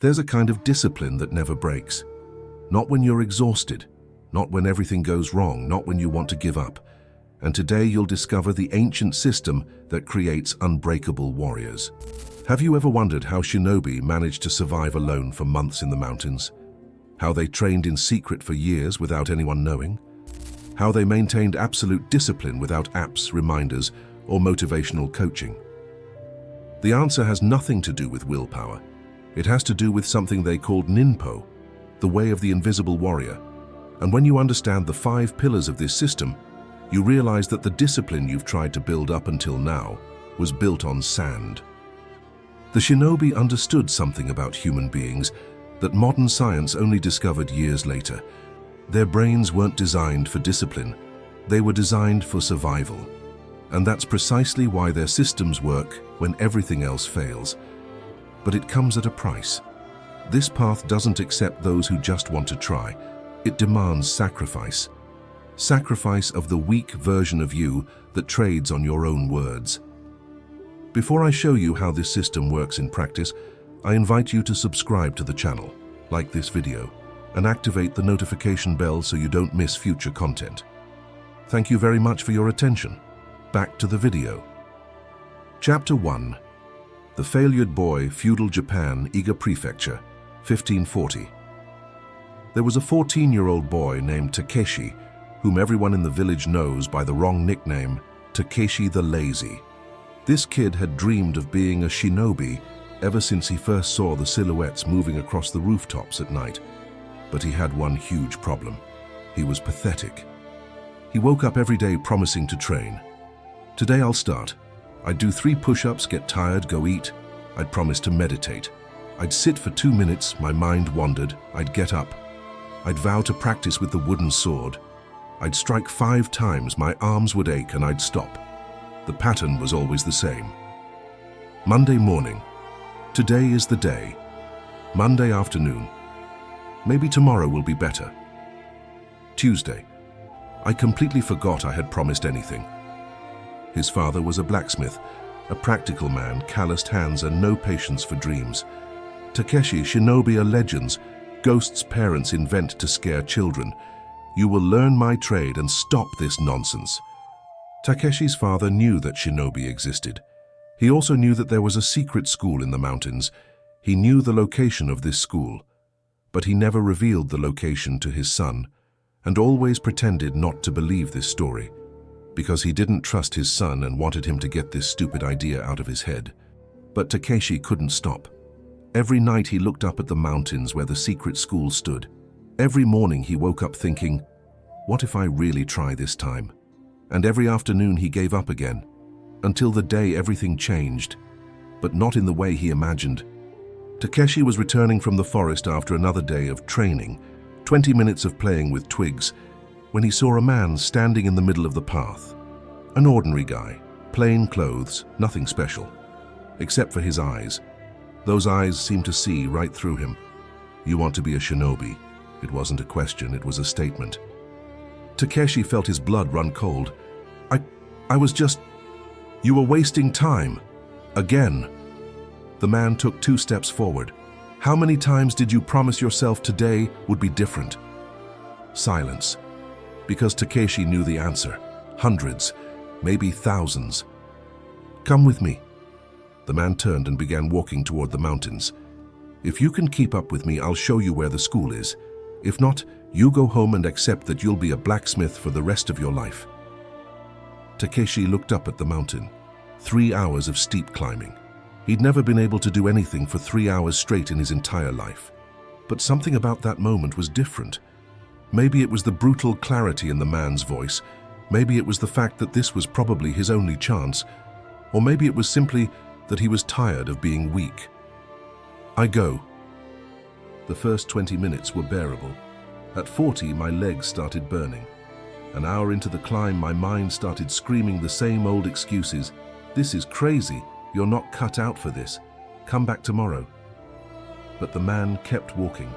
There's a kind of discipline that never breaks. Not when you're exhausted, not when everything goes wrong, not when you want to give up. And today you'll discover the ancient system that creates unbreakable warriors. Have you ever wondered how shinobi managed to survive alone for months in the mountains? How they trained in secret for years without anyone knowing? How they maintained absolute discipline without apps, reminders, or motivational coaching? The answer has nothing to do with willpower. It has to do with something they called Ninpo, the way of the invisible warrior. And when you understand the 5 pillars of this system, you realize that the discipline you've tried to build up until now was built on sand. The shinobi understood something about human beings that modern science only discovered years later. Their brains weren't designed for discipline, they were designed for survival. And that's precisely why their systems work when everything else fails. But it comes at a price. This path doesn't accept those who just want to try. It demands sacrifice. Sacrifice of the weak version of you that trades on your own words. Before I show you how this system works in practice, I invite you to subscribe to the channel, like this video, and activate the notification bell so you don't miss future content. Thank you very much for your attention. Back to the video. Chapter 1. The Failured Boy, Feudal Japan, Iga Prefecture, 1540. There was a 14-year-old boy named Takeshi, whom everyone in the village knows by the wrong nickname, Takeshi the Lazy. This kid had dreamed of being a shinobi ever since he first saw the silhouettes moving across the rooftops at night. But he had one huge problem. He was pathetic. He woke up every day promising to train. Today I'll start. I'd do 3 push-ups, get tired, go eat. I'd promise to meditate. I'd sit for 2 minutes, my mind wandered. I'd get up. I'd vow to practice with the wooden sword. I'd strike 5 times, my arms would ache, and I'd stop. The pattern was always the same. Monday morning. Today is the day. Monday afternoon. Maybe tomorrow will be better. Tuesday. I completely forgot I had promised anything. His father was a blacksmith, a practical man, calloused hands and no patience for dreams. Takeshi, shinobi are legends. Ghosts parents invent to scare children. You will learn my trade and stop this nonsense. Takeshi's father knew that shinobi existed. He also knew that there was a secret school in the mountains. He knew the location of this school, but he never revealed the location to his son, and always pretended not to believe this story, because he didn't trust his son and wanted him to get this stupid idea out of his head. But Takeshi couldn't stop. Every night he looked up at the mountains where the secret school stood. Every morning he woke up thinking, what if I really try this time? And every afternoon he gave up again, until the day everything changed, but not in the way he imagined. Takeshi was returning from the forest after another day of training, 20 minutes of playing with twigs, when he saw a man standing in the middle of the path. An ordinary guy, plain clothes, nothing special, except for his eyes. Those eyes seemed to see right through him. You want to be a shinobi. It wasn't a question, it was a statement. Takeshi felt his blood run cold. I was just... You were wasting time. Again. The man took 2 steps forward. How many times did you promise yourself today would be different? Silence. Because Takeshi knew the answer. Hundreds, maybe thousands. Come with me. The man turned and began walking toward the mountains. If you can keep up with me, I'll show you where the school is. If not, you go home and accept that you'll be a blacksmith for the rest of your life. Takeshi looked up at the mountain. 3 hours of steep climbing. He'd never been able to do anything for 3 hours straight in his entire life. But something about that moment was different. Maybe it was the brutal clarity in the man's voice. Maybe it was the fact that this was probably his only chance. Or maybe it was simply that he was tired of being weak. I go. The first 20 minutes were bearable. At 40, my legs started burning. An hour into the climb, my mind started screaming the same old excuses. This is crazy. You're not cut out for this. Come back tomorrow. But the man kept walking,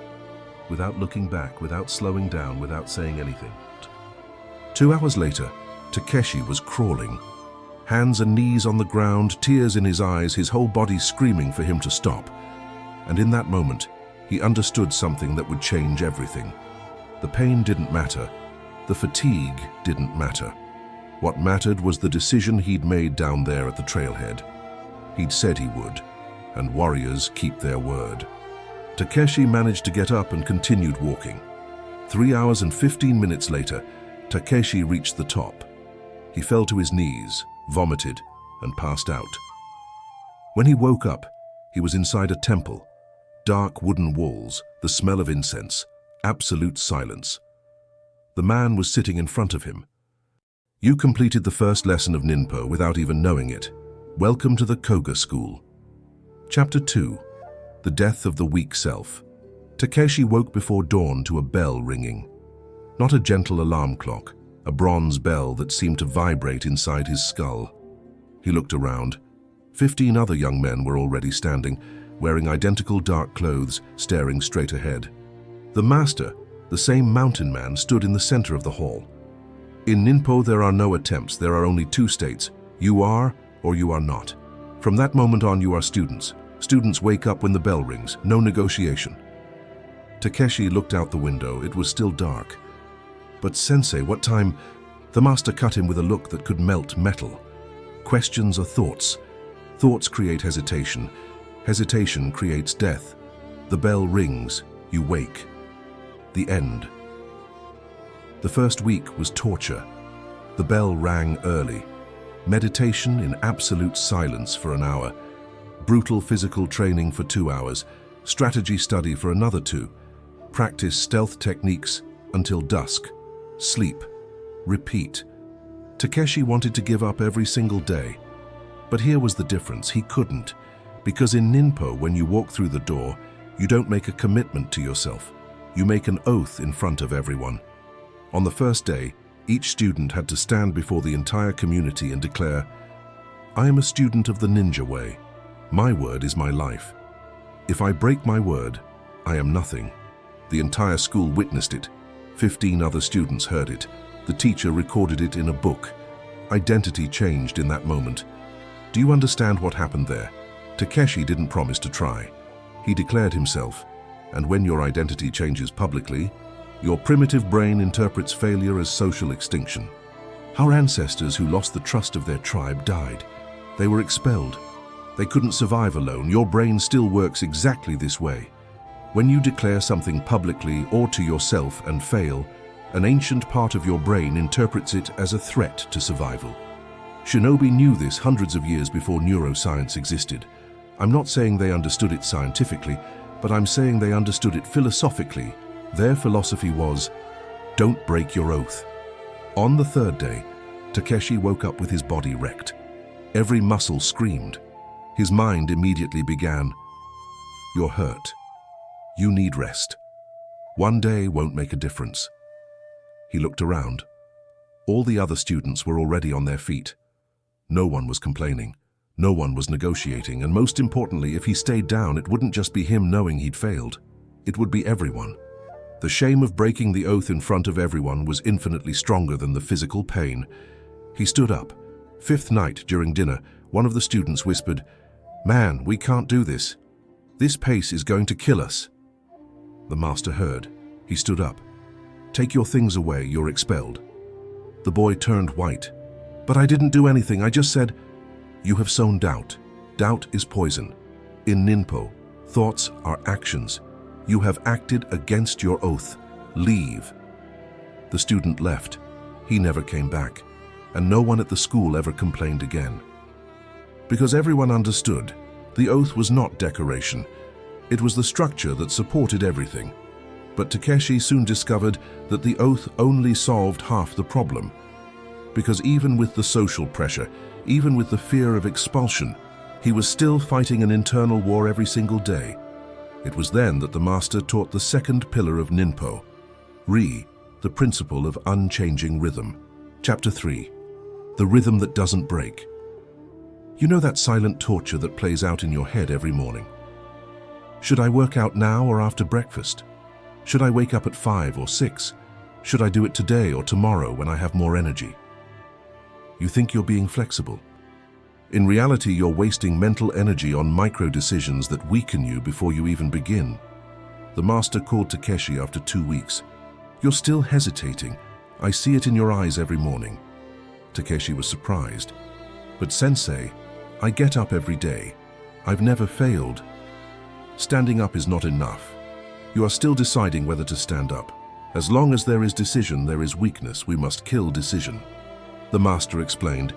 without looking back, without slowing down, without saying anything. 2 hours later, Takeshi was crawling. Hands and knees on the ground, tears in his eyes, his whole body screaming for him to stop. And in that moment, he understood something that would change everything. The pain didn't matter. The fatigue didn't matter. What mattered was the decision he'd made down there at the trailhead. He'd said he would, and warriors keep their word. Takeshi managed to get up and continued walking. 3 hours and 15 minutes later, Takeshi reached the top. He fell to his knees, vomited, and passed out. When he woke up, he was inside a temple. Dark wooden walls, the smell of incense, absolute silence. The man was sitting in front of him. You completed the first lesson of Ninpo without even knowing it. Welcome to the Koga school. Chapter 2. The Death of the Weak Self. Takeshi woke before dawn to a bell ringing. Not a gentle alarm clock, a bronze bell that seemed to vibrate inside his skull. He looked around. 15 other young men were already standing, wearing identical dark clothes, staring straight ahead. The master, the same mountain man, stood in the center of the hall. In Ninpo there are no attempts, there are only 2 states. You are or you are not. From that moment on you are students. Students wake up when the bell rings, no negotiation. Takeshi looked out the window, it was still dark. But sensei, what time? The master cut him with a look that could melt metal. Questions are thoughts. Thoughts create hesitation. Hesitation creates death. The bell rings, you wake. The end. The first week was torture. The bell rang early. Meditation in absolute silence for an hour. Brutal physical training for 2 hours. Strategy study for another 2. Practice stealth techniques until dusk. Sleep. Repeat. Takeshi wanted to give up every single day. But here was the difference, he couldn't. Because in Ninpo, when you walk through the door, you don't make a commitment to yourself. You make an oath in front of everyone. On the first day, each student had to stand before the entire community and declare, I am a student of the ninja way. My word is my life. If I break my word, I am nothing. The entire school witnessed it. 15 other students heard it. The teacher recorded it in a book. Identity changed in that moment. Do you understand what happened there? Takeshi didn't promise to try. He declared himself, and when your identity changes publicly, your primitive brain interprets failure as social extinction. Our ancestors who lost the trust of their tribe died. They were expelled. They couldn't survive alone. Your brain still works exactly this way. When you declare something publicly or to yourself and fail, an ancient part of your brain interprets it as a threat to survival. Shinobi knew this hundreds of years before neuroscience existed. I'm not saying they understood it scientifically, but I'm saying they understood it philosophically. Their philosophy was, don't break your oath. On the 3rd day, Takeshi woke up with his body wrecked. Every muscle screamed. His mind immediately began, you're hurt. You need rest. One day won't make a difference. He looked around. All the other students were already on their feet. No one was complaining. No one was negotiating, and most importantly, if he stayed down, it wouldn't just be him knowing he'd failed. It would be everyone. The shame of breaking the oath in front of everyone was infinitely stronger than the physical pain. He stood up. 5th night during dinner, one of the students whispered, Man, we can't do this. This pace is going to kill us. The master heard. He stood up. Take your things away, you're expelled. The boy turned white. But I didn't do anything, I just said, You have sown doubt. Doubt is poison. In Ninpo, thoughts are actions. You have acted against your oath. Leave. The student left. He never came back, and no one at the school ever complained again. Because everyone understood, the oath was not decoration. It was the structure that supported everything. But Takeshi soon discovered that the oath only solved half the problem. Because even with the social pressure, even with the fear of expulsion, he was still fighting an internal war every single day. It was then that the master taught the 2nd pillar of Ninpo, Ri, the principle of unchanging rhythm. Chapter 3. The rhythm that doesn't break. You know that silent torture that plays out in your head every morning? Should I work out now or after breakfast? Should I wake up at 5 or 6? Should I do it today or tomorrow when I have more energy? You think you're being flexible. In reality, you're wasting mental energy on micro-decisions that weaken you before you even begin. The master called Takeshi after 2 weeks. "You're still hesitating. I see it in your eyes every morning." Takeshi was surprised. "But sensei, I get up every day. I've never failed." "Standing up is not enough. You are still deciding whether to stand up. As long as there is decision, there is weakness. We must kill decision." The master explained,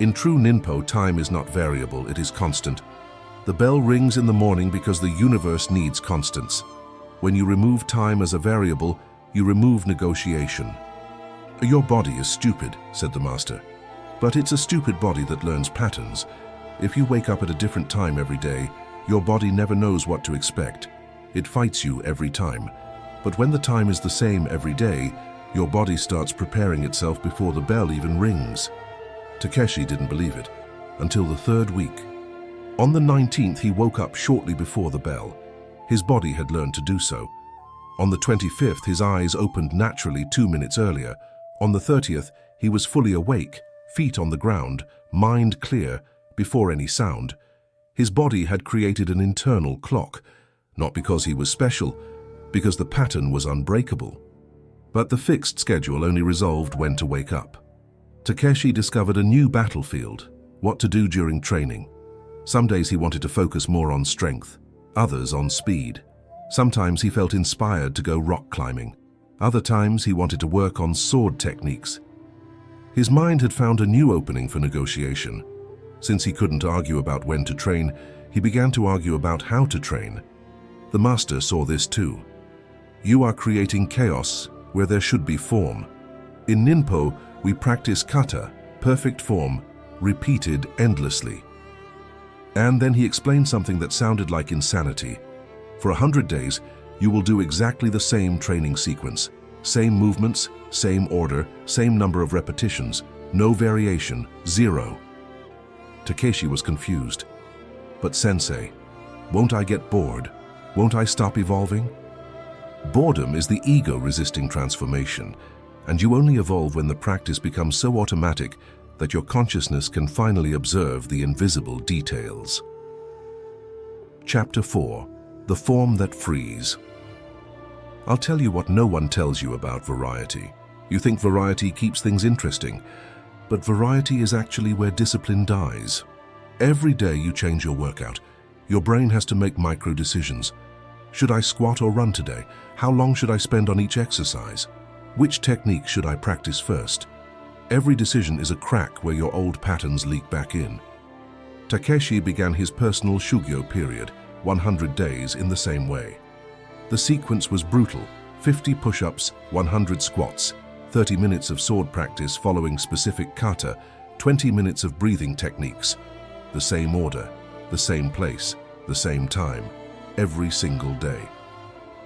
"In true Ninpo, time is not variable, it is constant. The bell rings in the morning because the universe needs constants. When you remove time as a variable, you remove negotiation." "Your body is stupid," said the master. "But it's a stupid body that learns patterns. If you wake up at a different time every day, your body never knows what to expect. It fights you every time. But when the time is the same every day, your body starts preparing itself before the bell even rings." Takeshi didn't believe it until the 3rd week. On the 19th, he woke up shortly before the bell. His body had learned to do so. On the 25th, his eyes opened naturally 2 minutes earlier. On the 30th, he was fully awake, feet on the ground, mind clear, before any sound. His body had created an internal clock, not because he was special, because the pattern was unbreakable. But the fixed schedule only resolved when to wake up. Takeshi discovered a new battlefield, what to do during training. Some days he wanted to focus more on strength, others on speed. Sometimes he felt inspired to go rock climbing. Other times he wanted to work on sword techniques. His mind had found a new opening for negotiation. Since he couldn't argue about when to train, he began to argue about how to train. The master saw this too. "You are creating chaos where there should be form. In Ninpo, we practice kata, perfect form, repeated endlessly." And then he explained something that sounded like insanity. For 100 days, you will do exactly the same training sequence. Same movements, same order, same number of repetitions. No variation, 0. Takeshi was confused. "But sensei, won't I get bored? Won't I stop evolving?" Boredom is the ego resisting transformation, and you only evolve when the practice becomes so automatic that your consciousness can finally observe the invisible details. Chapter 4. The Form That Frees. I'll tell you what no one tells you about variety. You think variety keeps things interesting, but variety is actually where discipline dies. Every day you change your workout. Your brain has to make micro decisions. Should I squat or run today? How long should I spend on each exercise? Which technique should I practice first? Every decision is a crack where your old patterns leak back in. Takeshi began his personal shugyo period, 100 days, in the same way. The sequence was brutal: 50 push-ups, 100 squats, 30 minutes of sword practice following specific kata, 20 minutes of breathing techniques. The same order, the same place, the same time, every single day.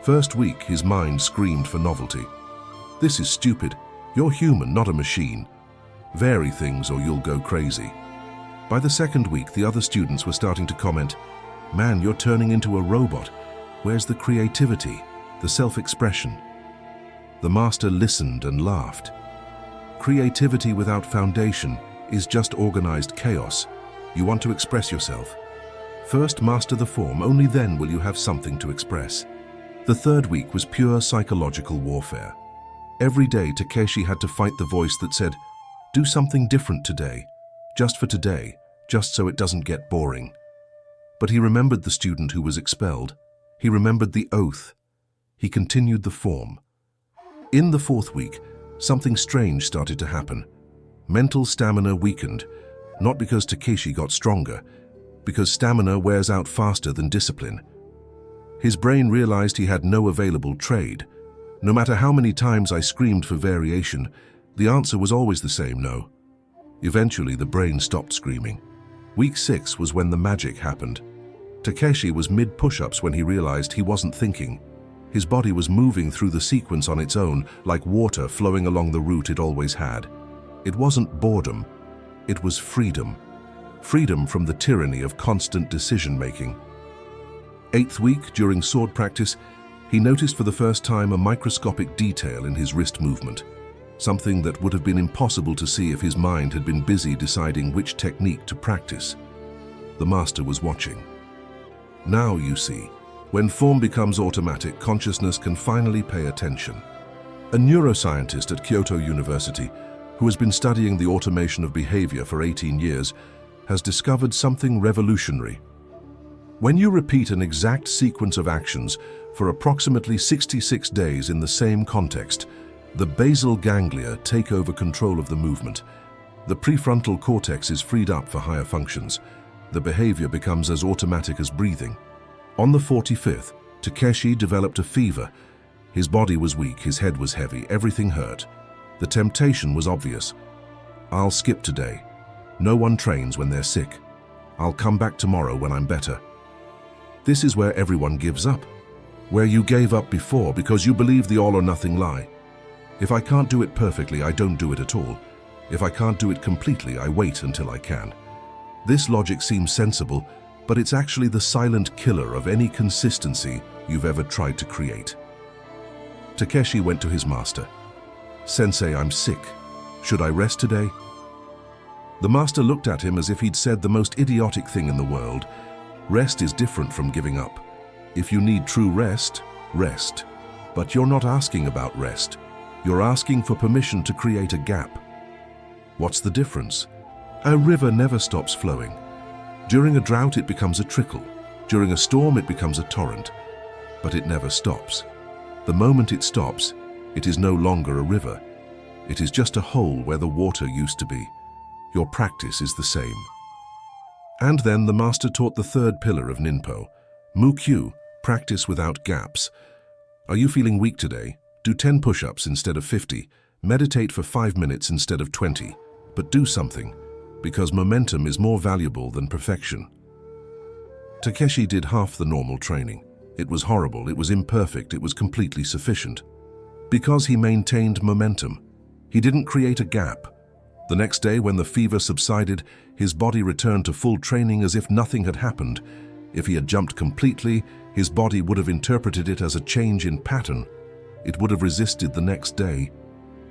First week, his mind screamed for novelty. "This is stupid. You're human, not a machine. Vary things or you'll go crazy." By the second week, the other students were starting to comment, "Man, you're turning into a robot. Where's the creativity, the self-expression?" The master listened and laughed. "Creativity without foundation is just organized chaos. You want to express yourself. First master the form, only then will you have something to express." The third week was pure psychological warfare. Every day Takeshi had to fight the voice that said, "Do something different today, just for today, just so it doesn't get boring." But he remembered the student who was expelled. He remembered the oath. He continued the form. In the fourth week, something strange started to happen. Mental stamina weakened, not because Takeshi got stronger, because stamina wears out faster than discipline. His brain realized he had no available trade. No matter how many times I screamed for variation, the answer was always the same: no. Eventually, the brain stopped screaming. Week 6 was when the magic happened. Takeshi was mid-push-ups when he realized he wasn't thinking. His body was moving through the sequence on its own, like water flowing along the route it always had. It wasn't boredom, it was freedom. Freedom from the tyranny of constant decision-making. 8th week, during sword practice, he noticed for the first time a microscopic detail in his wrist movement. something that would have been impossible to see if his mind had been busy deciding which technique to practice. The master was watching. Now, you see, when form becomes automatic, consciousness can finally pay attention. A neuroscientist at Kyoto University, who has been studying the automation of behavior for 18 years, has discovered something revolutionary. When you repeat an exact sequence of actions for approximately 66 days in the same context, the basal ganglia take over control of the movement. The prefrontal cortex is freed up for higher functions. The behavior becomes as automatic as breathing. On the 45th, Takeshi developed a fever. His body was weak, his head was heavy, everything hurt. The temptation was obvious. I'll skip today. No one trains when they're sick. I'll come back tomorrow when I'm better. This is where everyone gives up. Where you gave up before because you believe the all or nothing lie. If I can't do it perfectly, I don't do it at all. If I can't do it completely, I wait until I can. This logic seems sensible, but it's actually the silent killer of any consistency you've ever tried to create. Takeshi went to his master. "Sensei, I'm sick. Should I rest today?" The master looked at him as if he'd said the most idiotic thing in the world. Rest is different from giving up. If you need true rest, rest. But you're not asking about rest. You're asking for permission to create a gap. What's the difference? A river never stops flowing. During a drought, it becomes a trickle. During a storm, it becomes a torrent. But it never stops. The moment it stops, it is no longer a river. It is just a hole where the water used to be. Your practice is the same. And then the master taught the third pillar of Ninpo, Mukyu, practice without gaps. Are you feeling weak today? Do 10 push-ups instead of 50. Meditate for 5 minutes instead of 20. But do something, because momentum is more valuable than perfection. Takeshi did half the normal training. It was horrible, it was imperfect, it was completely sufficient. Because he maintained momentum. He didn't create a gap. The next day, when the fever subsided, his body returned to full training as if nothing had happened. If he had jumped completely, his body would have interpreted it as a change in pattern. It would have resisted the next day.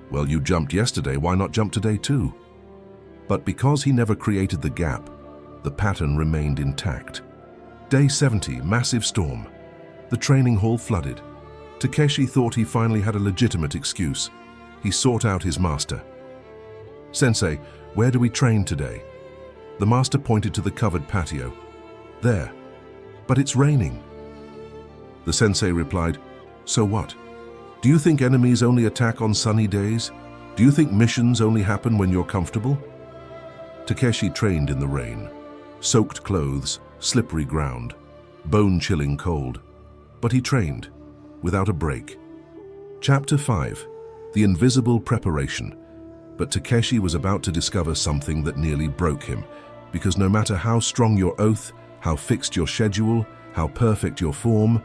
Well, you jumped yesterday, why not jump today too? But because he never created the gap, the pattern remained intact. Day 70, massive storm. The training hall flooded. Takeshi thought he finally had a legitimate excuse. He sought out his master. "Sensei, where do we train today?" The master pointed to the covered patio. "There. But it's raining." The sensei replied, "So what? Do you think enemies only attack on sunny days? Do you think missions only happen when you're comfortable?" Takeshi trained in the rain. Soaked clothes, slippery ground, bone-chilling cold. But he trained, without a break. Chapter 5. The Invisible Preparation. But Takeshi was about to discover something that nearly broke him, because no matter how strong your oath, how fixed your schedule, how perfect your form,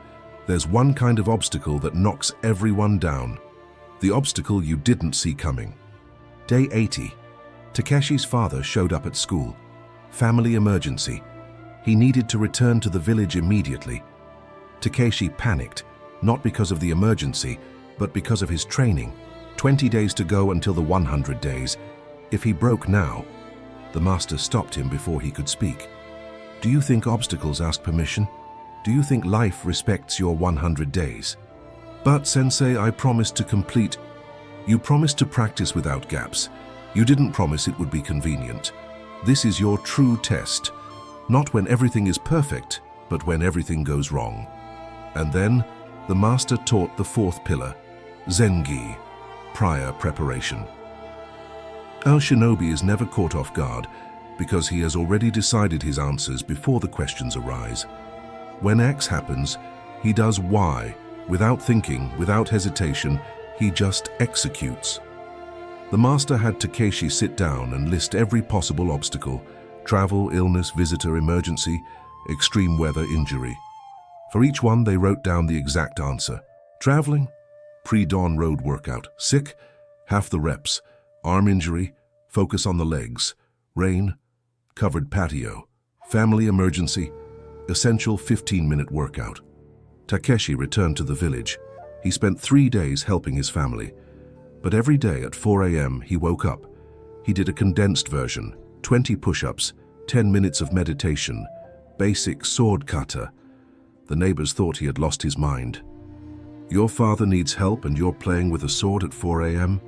there's one kind of obstacle that knocks everyone down. The obstacle you didn't see coming. Day 80. Takeshi's father showed up at school. Family emergency. He needed to return to the village immediately. Takeshi panicked, not because of the emergency, but because of his training. 20 days to go until the 100 days. If he broke now, the master stopped him before he could speak. "Do you think obstacles ask permission? Do you think life respects your 100 days?" "But, Sensei, I promised to complete." "You promised to practice without gaps. You didn't promise it would be convenient. This is your true test. Not when everything is perfect, but when everything goes wrong." And then, the master taught the fourth pillar, Zengi, prior preparation. Our shinobi is never caught off guard because he has already decided his answers before the questions arise. When X happens, he does Y. Without thinking, without hesitation, he just executes. The master had Takeshi sit down and list every possible obstacle: travel, illness, visitor, emergency, extreme weather, injury. For each one, they wrote down the exact answer. Traveling? Pre-dawn road workout. Sick? Half the reps. Arm injury? Focus on the legs. Rain? Covered patio. Family emergency? Essential 15-minute workout. Takeshi returned to the village. He spent 3 days helping his family. But every day at 4 a.m. he woke up. He did a condensed version, 20 push-ups, 10 minutes of meditation, basic sword kata. The neighbors thought he had lost his mind. Your father needs help and you're playing with a sword at 4 a.m.?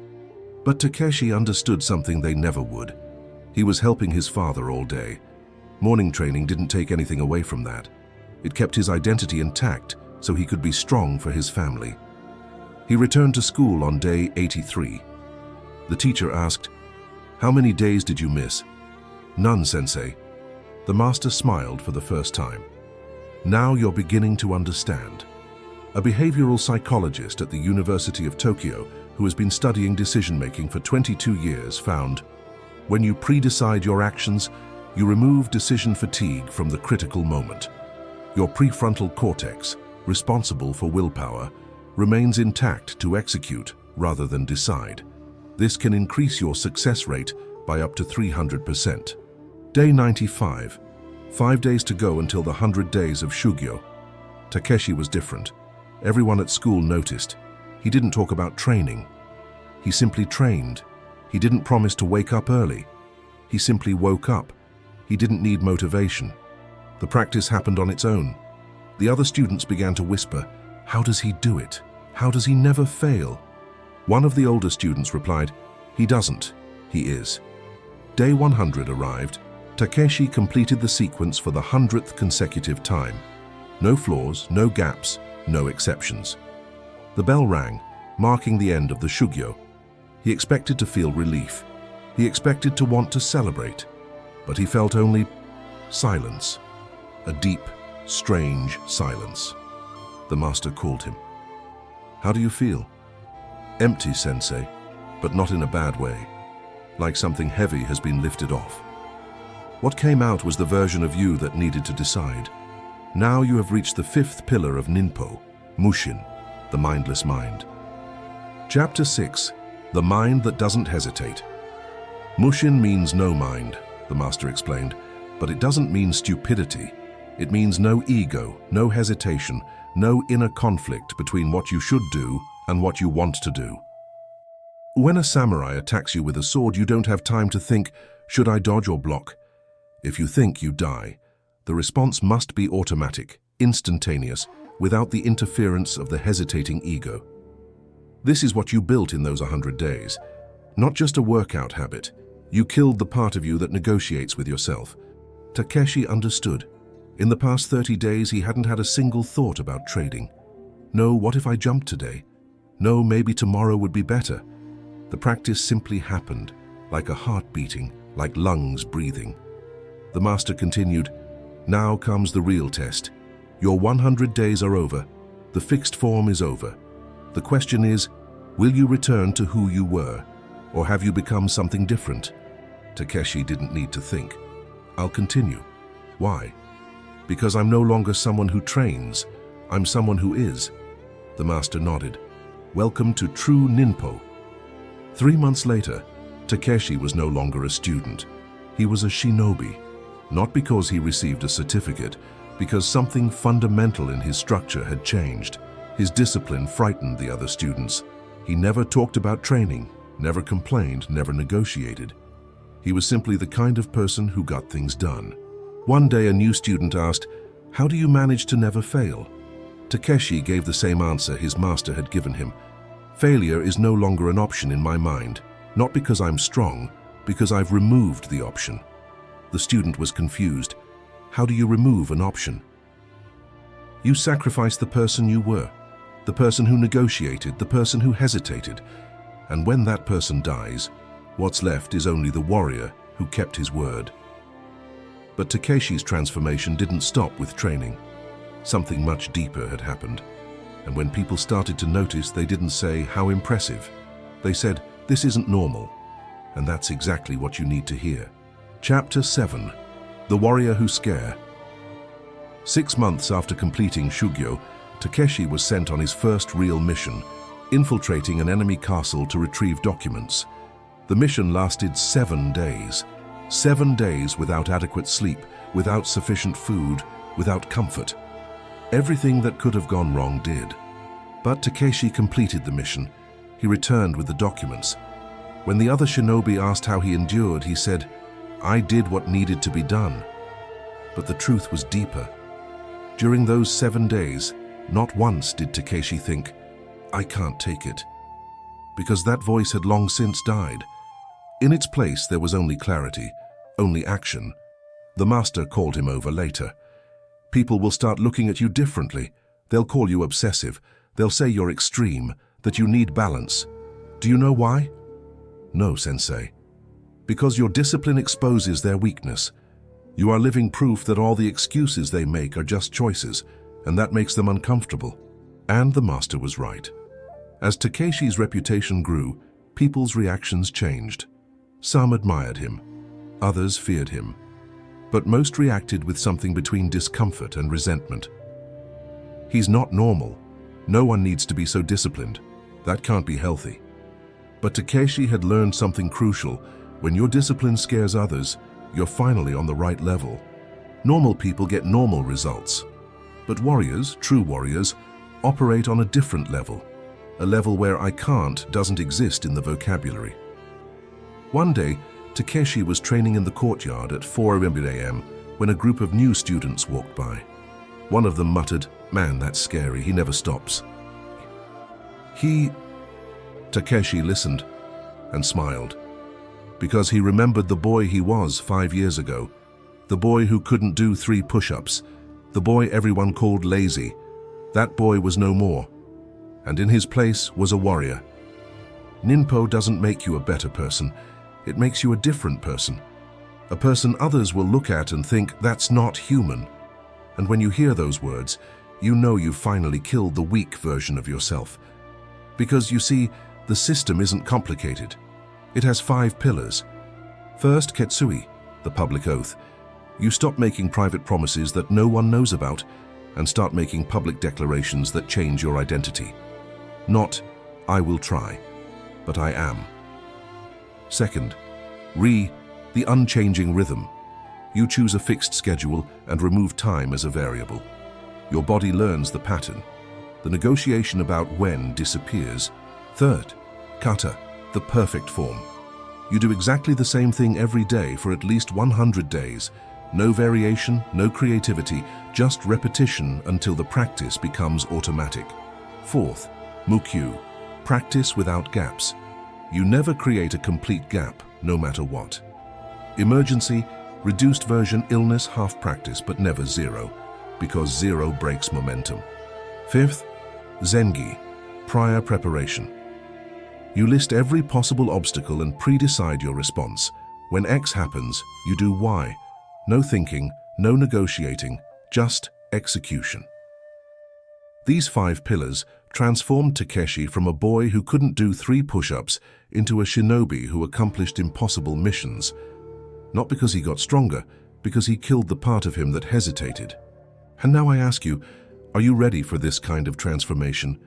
But Takeshi understood something they never would. He was helping his father all day. Morning training didn't take anything away from that. It kept his identity intact so he could be strong for his family. He returned to school on day 83. The teacher asked, "How many days did you miss?" "None, sensei." The master smiled for the first time. "Now you're beginning to understand." A behavioral psychologist at the University of Tokyo who has been studying decision-making for 22 years found, when you pre-decide your actions, you remove decision fatigue from the critical moment. Your prefrontal cortex, responsible for willpower, remains intact to execute rather than decide. This can increase your success rate by up to 300%. Day 95. 5 days to go until the 100 days of Shugyo. Takeshi was different. Everyone at school noticed. He didn't talk about training. He simply trained. He didn't promise to wake up early. He simply woke up. He didn't need motivation. The practice happened on its own. The other students began to whisper, "How does he do it? How does he never fail?" One of the older students replied, "He doesn't, he is." Day 100 arrived. Takeshi completed the sequence for the 100th consecutive time. No flaws, no gaps, no exceptions. The bell rang, marking the end of the Shugyo. He expected to feel relief. He expected to want to celebrate. But he felt only silence. A deep, strange silence. The master called him. "How do you feel?" "Empty, sensei, but not in a bad way. Like something heavy has been lifted off." What came out was the version of you that needed to decide. Now you have reached the 5th pillar of Ninpo, Mushin, the mindless mind. Chapter 6. The mind that doesn't hesitate. Mushin means no mind, the master explained, but it doesn't mean stupidity. It means no ego, no hesitation, no inner conflict between what you should do and what you want to do. When a samurai attacks you with a sword, you don't have time to think, "Should I dodge or block?" If you think, you die. The response must be automatic, instantaneous, without the interference of the hesitating ego. This is what you built in those 100 days. Not just a workout habit. You killed the part of you that negotiates with yourself. Takeshi understood. In the past 30 days, he hadn't had a single thought about trading. No, what if I jumped today? No, maybe tomorrow would be better. The practice simply happened, like a heart beating, like lungs breathing. The master continued, "Now comes the real test. Your 100 days are over. The fixed form is over. The question is, will you return to who you were, or have you become something different?" Takeshi didn't need to think. "I'll continue." "Why?" "Because I'm no longer someone who trains. I'm someone who is." The master nodded. "Welcome to true Ninpo." 3 months later, Takeshi was no longer a student. He was a shinobi. Not because he received a certificate, because something fundamental in his structure had changed. His discipline frightened the other students. He never talked about training, never complained, never negotiated. He was simply the kind of person who got things done. One day a new student asked, "How do you manage to never fail?" Takeshi gave the same answer his master had given him. "Failure is no longer an option in my mind, not because I'm strong, because I've removed the option." The student was confused. How do you remove an option? You sacrifice the person you were, the person who negotiated, the person who hesitated. And when that person dies, what's left is only the warrior who kept his word. But Takeshi's transformation didn't stop with training. Something much deeper had happened. And when people started to notice, they didn't say, "How impressive." They said, "This isn't normal." And that's exactly what you need to hear. Chapter 7. The Warrior Who Scare. 6 months after completing Shugyo, Takeshi was sent on his first real mission, infiltrating an enemy castle to retrieve documents. The mission lasted 7 days. 7 days without adequate sleep, without sufficient food, without comfort. Everything that could have gone wrong did. But Takeshi completed the mission. He returned with the documents. When the other shinobi asked how he endured, he said, "I did what needed to be done." But the truth was deeper. During those 7 days, not once did Takeshi think, "I can't take it," because that voice had long since died. In its place, there was only clarity, only action. The master called him over later. "People will start looking at you differently. They'll call you obsessive. They'll say you're extreme, that you need balance. Do you know why?" "No, sensei. Because your discipline exposes their weakness. You are living proof that all the excuses they make are just choices, and that makes them uncomfortable." And the master was right. As Takeshi's reputation grew, people's reactions changed. Some admired him, others feared him, but most reacted with something between discomfort and resentment. "He's not normal. No one needs to be so disciplined. That can't be healthy." But Takeshi had learned something crucial. When your discipline scares others, you're finally on the right level. Normal people get normal results. But warriors, true warriors, operate on a different level. A level where "I can't" doesn't exist in the vocabulary. One day, Takeshi was training in the courtyard at 4 a.m. when a group of new students walked by. One of them muttered, "Man, that's scary. He never stops." Takeshi listened and smiled, because he remembered the boy he was 5 years ago, the boy who couldn't do 3 push-ups, the boy everyone called lazy. That boy was no more, and in his place was a warrior. Ninpo doesn't make you a better person, it makes you a different person. A person others will look at and think, "That's not human." And when you hear those words, you know you've finally killed the weak version of yourself. Because you see, the system isn't complicated. It has 5 pillars. First, Ketsui, the public oath. You stop making private promises that no one knows about and start making public declarations that change your identity. Not, "I will try," but "I am." Second, the unchanging rhythm. You choose a fixed schedule and remove time as a variable. Your body learns the pattern. The negotiation about when disappears. Third, kata, the perfect form. You do exactly the same thing every day for at least 100 days. No variation, no creativity, just repetition until the practice becomes automatic. Fourth, mukyu, practice without gaps. You never create a complete gap, no matter what. Emergency, reduced version, illness, half practice, but never zero, because zero breaks momentum. Fifth, zengi, prior preparation. You list every possible obstacle and pre-decide your response. When X happens, you do Y. No thinking, no negotiating, just execution. These 5 pillars transformed Takeshi from a boy who couldn't do 3 push-ups into a shinobi who accomplished impossible missions. Not because he got stronger, because he killed the part of him that hesitated. And now I ask you, are you ready for this kind of transformation?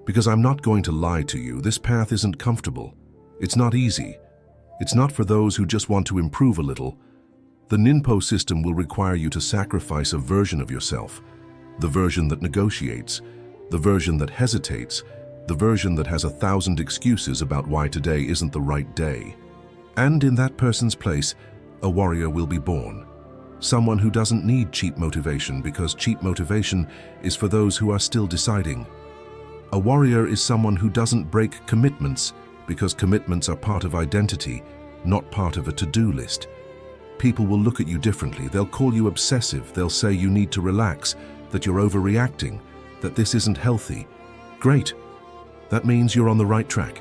Because I'm not going to lie to you, this path isn't comfortable. It's not easy. It's not for those who just want to improve a little. The Ninpo system will require you to sacrifice a version of yourself, the version that negotiates, the version that hesitates, the version that has 1,000 excuses about why today isn't the right day. And in that person's place, a warrior will be born. Someone who doesn't need cheap motivation, because cheap motivation is for those who are still deciding. A warrior is someone who doesn't break commitments, because commitments are part of identity, not part of a to-do list. People will look at you differently. They'll call you obsessive. They'll say you need to relax, that you're overreacting, that this isn't healthy. Great. That means you're on the right track,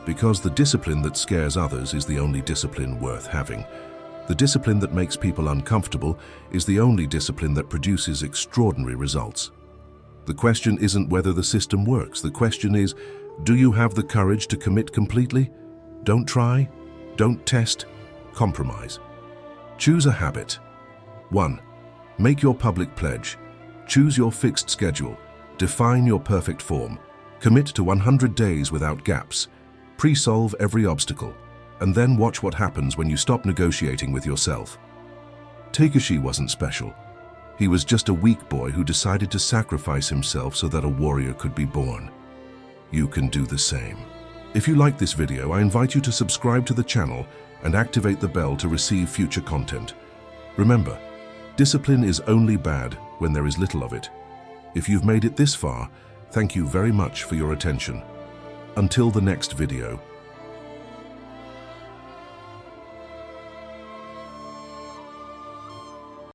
because the discipline that scares others is the only discipline worth having. The discipline that makes people uncomfortable is the only discipline that produces extraordinary results. The question isn't whether the system works. The question is, do you have the courage to commit completely? Don't try, don't test, compromise. Choose a habit. 1. Make your public pledge. Choose your fixed schedule. Define your perfect form. Commit to 100 days without gaps. Pre-solve every obstacle. And then watch what happens when you stop negotiating with yourself. Takeshi wasn't special. He was just a weak boy who decided to sacrifice himself so that a warrior could be born. You can do the same. If you like this video, I invite you to subscribe to the channel and activate the bell to receive future content. Remember, discipline is only bad when there is little of it. If you've made it this far, thank you very much for your attention. Until the next video.